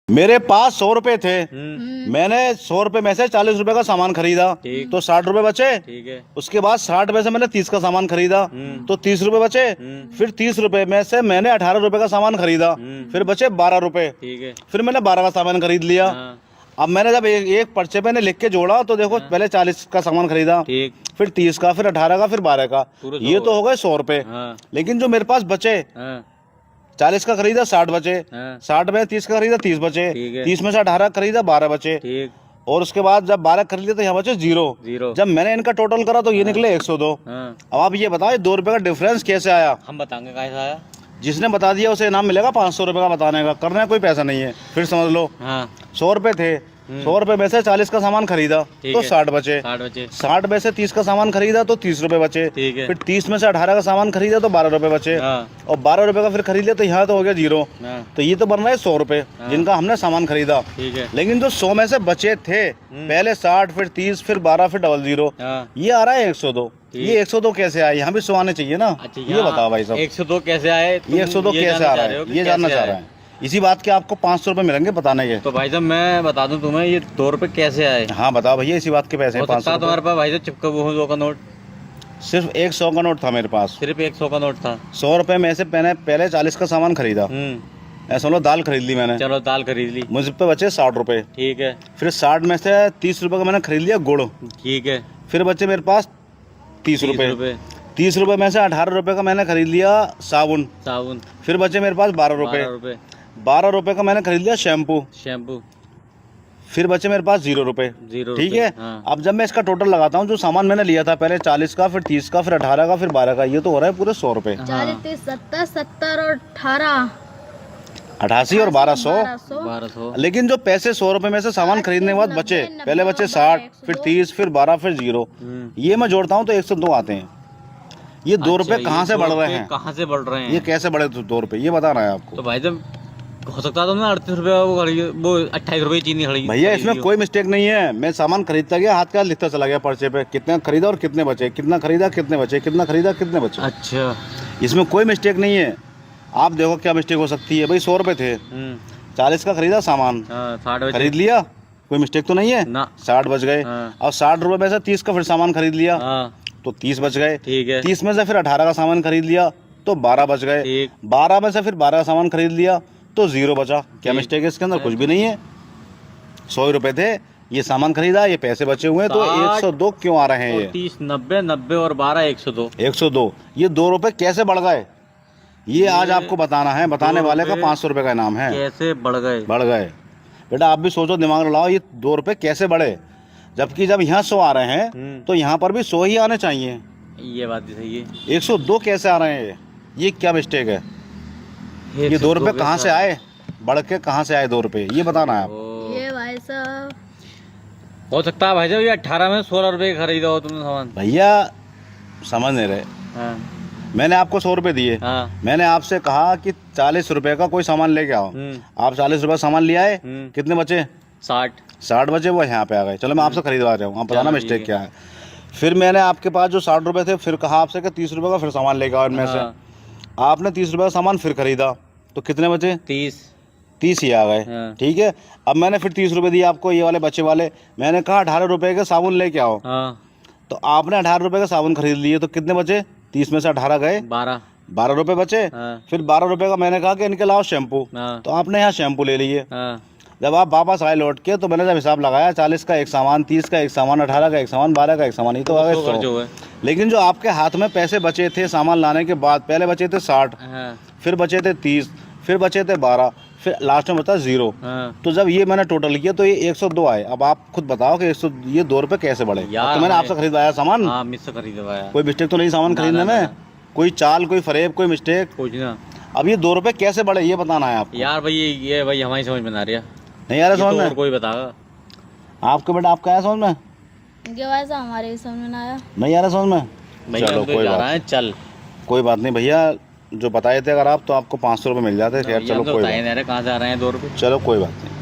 मेरे पास 100 रुपए थे। मैंने 100 रुपए में से 40 रुपए का सामान खरीदा तो 60 रुपए बचे। ठीक है। उसके बाद 60 में से मैंने 30 का सामान खरीदा तो 30 रुपए बचे। फिर 30 रुपए में से मैंने 18 रुपए का सामान खरीदा फिर बचे 12 रुपए। ठीक है। फिर मैंने 12 का सामान खरीद लिया। हाँ। अब मैंने जब एक पर्चे पे लिख के जोड़ा तो देखो पहले 40 का सामान खरीदा ठीक। फिर 30 का फिर 18 का फिर 12 का, ये तो हो गए 100 रुपए। हाँ। लेकिन जो मेरे पास बचे 40 का खरीदा 60 बचे। 60 में 30 का खरीदा 30 बचे। 30 में से 18 खरीदा 12 बचे। ठीक। और उसके बाद जब 12 खरीद लिया तो यहाँ बचे 0। जब मैंने इनका टोटल करा तो ये निकले 102। अब आप ये बताओ 2 रुपए का डिफरेंस कैसे आया? हम बताएंगे कैसे आया। जिसने बता दिया उसे इनाम मिलेगा 500 रुपए का बताने का, करने का कोई पैसा नहीं है। फिर समझ लो 100 रुपए थे, 100 रुपए में से 40 का सामान खरीदा तो 60 बचे। 60 में से 30 का सामान खरीदा तो 30 रुपए बचे। फिर 30 में से 18 का सामान खरीदा तो 12 रुपए बचे। और 12 रुपए का फिर खरीद लिया तो यहाँ तो हो गया 0। तो ये तो बन रहा है 100 रुपए जिनका हमने सामान खरीदा। लेकिन जो 100 में से बचे थे पहले 60 फिर 30 फिर 12 फिर 00, ये आ रहा है 102। ये 102 कैसे आए? यहाँ भी 100 आने चाहिए ना। ये बताओ भाई साहब 102 कैसे आए? ये 102 कैसे आ रहा है ये जानना चाह रहा है। इसी बात के आपको 500 रुपए मिलेंगे बताने के। तो भाई साहब मैं बता दूं तुम्हें ये 2 रुपए कैसे आए। हाँ बताओ भैया, इसी बात के पैसे 500। तुम्हारे पास भाई साहब चिपका हुआ 2 का नोट? सिर्फ 100 का नोट था मेरे पास। सिर्फ 100 का नोट था। 100 रुपए में से मैंने पहले 40 का सामान खरीदा। ऐसा लो दाल खरीद ली मैंने। चलो दाल खरीद ली। मुझ पे बचे 60 रुपए। ठीक है। फिर 60 में से 30 रुपए का मैंने खरीद लिया गुड़। ठीक है। फिर बचे मेरे पास 30 रुपए। 30 रुपए में से 18 रुपए का मैंने खरीद लिया साबुन। फिर बचे मेरे पास 12 रुपए। 12 रुपए का मैंने खरीद लिया शैम्पू। फिर बचे मेरे पास 0 रुपए। ठीक है। अब जब मैं इसका टोटल लगाता हूँ जो सामान मैंने लिया था पहले 40 का फिर 30 का फिर 18 का फिर 12 का, ये तो हो रहा है पूरे 100 रुपए। 40, 30, 70, 70 और 18, 88 और 1200। लेकिन जो पैसे 100 रुपए में से सामान खरीदने के बाद बचे, पहले बचे 60 फिर 30 फिर 12 फिर 0, ये मैं जोड़ता हूँ तो 102 आते हैं। ये 2 रुपए कहाँ से बढ़ रहे हैं? कहाँ से बढ़ रहे हैं? ये कैसे बढ़े 2 रुपए ये बताना है आपको। तो भाई जब हो सकता है तुमने 38 रुपए वो 28 रुपए चीनी खरीदी। भैया इसमें कोई मिस्टेक नहीं है। मैं सामान खरीदता गया, हाथ का लिखता चला गया पर्चे पे कितना खरीदा और कितने बचे, कितना खरीदा कितने बचे, कितना खरीदा कितने बचे। अच्छा, इसमें कोई मिस्टेक नहीं है। आप देखो क्या मिस्टेक हो सकती है। भाई 100 रुपए थे, 40 का खरीदा सामान, 60 खरीद लिया, कोई मिस्टेक तो नहीं है ना। 60 बच गए। और 60 रुपए में से 30 का फिर सामान खरीद लिया तो 30 बच गए। ठीक है। 30 में से फिर 18 का सामान खरीद लिया तो 12 बच गए। 12 में से फिर 12 का सामान खरीद लिया तो 0 बचा। क्या मिस्टेक है इसके अंदर? कुछ भी नहीं है। 100 रुपए थे, ये सामान खरीदा, ये पैसे बचे हुए हैं तो 102 क्यों आ रहे हैं? ये 30, 90, 90 और 12 102। 102 ये 2 रुपए कैसे बढ़ गए? ये आज आपको बताना है। बताने वाले का 500 रुपए का इनाम है। कैसे बढ़ गए? बढ़ गए बेटा, आप भी सोचो, दिमाग लगाओ। ये 2 रुपए कैसे बढ़े? जबकि जब यहाँ 100 आ रहे हैं तो यहाँ पर भी 100 ही आने चाहिए। ये बात भी सही है। 102 कैसे आ रहे हैं? ये क्या मिस्टेक है? ये 2 रुपए कहाँ से आए? बढ़ के कहाँ से आए 2 रुपए? ये बताना है आप। ये भाई साहब हो सकता है भाई साहब ये 18 में 16 रुपए खरीदा हो तुमने सामान। भैया समझ नहीं रहे। मैंने आपको 100 रुपए दिए। मैंने आपसे कहा कि 40 रुपए का कोई सामान लेके आओ। आप 40 रुपए सामान ले आए, कितने बचे? 60 बचे, वो यहाँ पे आ गए। चलो मैं आपसे खरीदवा रहा हूँ, आप बताना मिस्टेक क्या है। फिर मैंने आपके पास जो 60 रुपए थे फिर कहा आपसे कि 30 रुपए का फिर सामान लेके आओ इनमें से। आपने 30 रुपए का सामान फिर खरीदा तो कितने बचे? 30 ही आ गए। ठीक है। अब मैंने फिर 30 रुपए दिए आपको, ये वाले बच्चे वाले। मैंने कहा 18 रुपए के साबुन लेके आओ। तो आपने 18 रुपए का साबुन खरीद लिए तो कितने बचे? 30 में से 18 गए, 12 रुपए बचे। फिर 12 रुपए का मैंने कहा कि इनके लाओ शैम्पू, तो आपने यहाँ शैम्पू ले लिए। जब आप वापस आए लौट के तो मैंने जब हिसाब लगाया 40 का एक सामान, 30 का एक सामान, 18 का एक सामान, 12 का एक सामान, ये तो आ गए 100। लेकिन जो आपके हाथ में पैसे बचे थे सामान लाने के बाद, पहले बचे थे 60, फिर बचे थे 30, फिर बचे थे 12, फिर लास्ट में बता 0। तो जब ये मैंने टोटल किया तो ये 102 आए। अब आप खुद बताओ कि ये 2 रुपए कैसे बढ़े? तो मैंने आपसे खरीदवाया सामान, कोई मिस्टेक तो नहीं सामान खरीदने में? कोई चाल, कोई फरेब, कोई मिस्टेक कुछ ना। अब ये 2 रुपए कैसे बढ़े ये बताना है आपको। यार भाई ये भाई हमारी समझ में आ रही है। नहीं आ रहा समझ में? कोई बताओ आपको बेटा, आपका आया समझ में? हमारे समझ में ना आया। नहीं आ रहा समझ में? चलो कोई बात नहीं भैया, जो बताए थे अगर आप तो आपको 500 रुपये मिल जाते। खैर चलो कोई बात नहीं। कहाँ से आ रहे हैं 2 रुपये? चलो कोई बात नहीं।